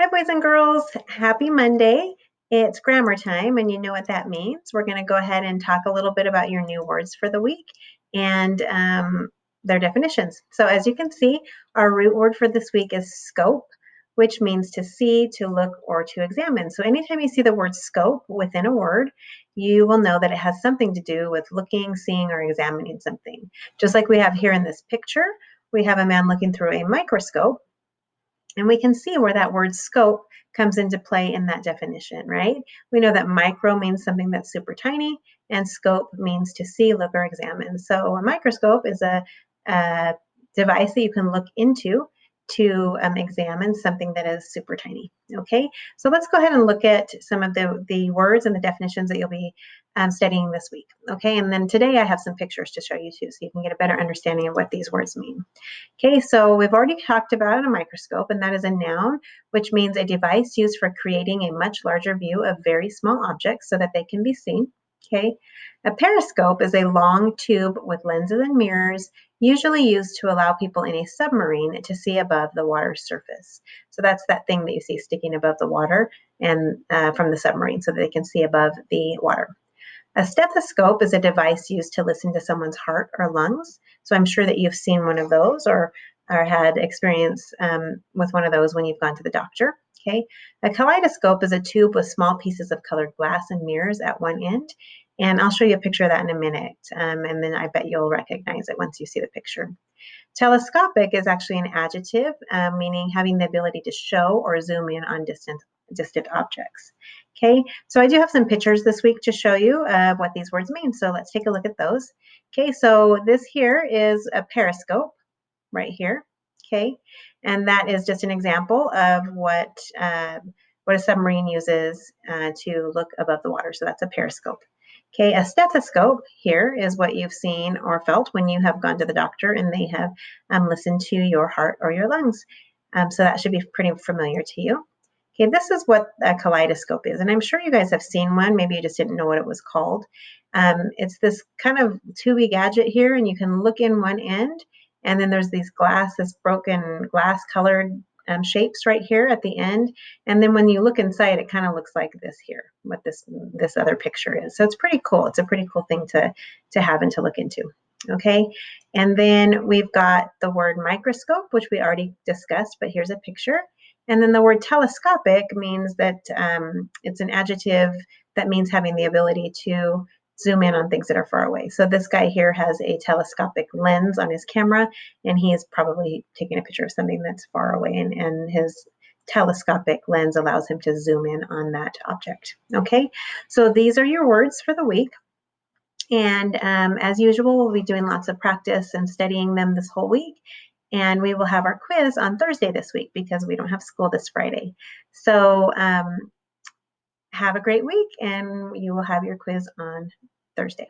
Hi, boys and girls. Happy Monday. It's grammar time, and you know what that means. We're going to go ahead and talk a little bit about your new words for the week and their definitions. So as you can see, our root word for this week is scope, which means to see, to look, or to examine. So anytime you see the word scope within a word, you will know that it has something to do with looking, seeing, or examining something. Just like we have here in this picture, we have a man looking through a microscope. And we can see where that word scope comes into play in that definition, right? We know that micro means something that's super tiny, and scope means to see, look, or examine. So a microscope is a device that you can look into to examine something that is super tiny. Okay, so let's go ahead and look at some of the words and the definitions that you'll be studying this week. Okay, and then today I have some pictures to show you too, so you can get a better understanding of what these words mean. Okay, so we've already talked about a microscope, and that is a noun, which means a device used for creating a much larger view of very small objects so that they can be seen. Okay, a periscope is a long tube with lenses and mirrors, usually used to allow people in a submarine to see above the water's surface. So that's that thing that you see sticking above the water and from the submarine so that they can see above the water. A stethoscope is a device used to listen to someone's heart or lungs. So I'm sure that you've seen one of those or had experience with one of those when you've gone to the doctor. Okay. A kaleidoscope is a tube with small pieces of colored glass and mirrors at one end. And I'll show you a picture of that in a minute. And then I bet you'll recognize it once you see the picture. Telescopic is actually an adjective, meaning having the ability to show or zoom in on distant objects. Okay, so I do have some pictures this week to show you what these words mean. So let's take a look at those. Okay, so this here is a periscope right here. Okay, and that is just an example of what a submarine uses to look above the water. So that's a periscope. Okay, a stethoscope here is what you've seen or felt when you have gone to the doctor and they have listened to your heart or your lungs. So that should be pretty familiar to you. Okay, this is what a kaleidoscope is, and I'm sure you guys have seen one. Maybe you just didn't know what it was called. It's this kind of tubey gadget here, and you can look in one end, and then there's this broken glass colored shapes right here at the end. And then when you look inside, it kind of looks like this here, what this other picture is. So it's pretty cool. It's a pretty cool thing to have and to look into. Okay, and then we've got the word microscope, which we already discussed, but here's a picture. And then the word telescopic means that it's an adjective that means having the ability to zoom in on things that are far away. So this guy here has a telescopic lens on his camera, and he is probably taking a picture of something that's far away, and his telescopic lens allows him to zoom in on that object. Okay, so these are your words for the week. And as usual, we'll be doing lots of practice and studying them this whole week. And we will have our quiz on Thursday this week because we don't have school this Friday. So have a great week, and you will have your quiz on Thursday.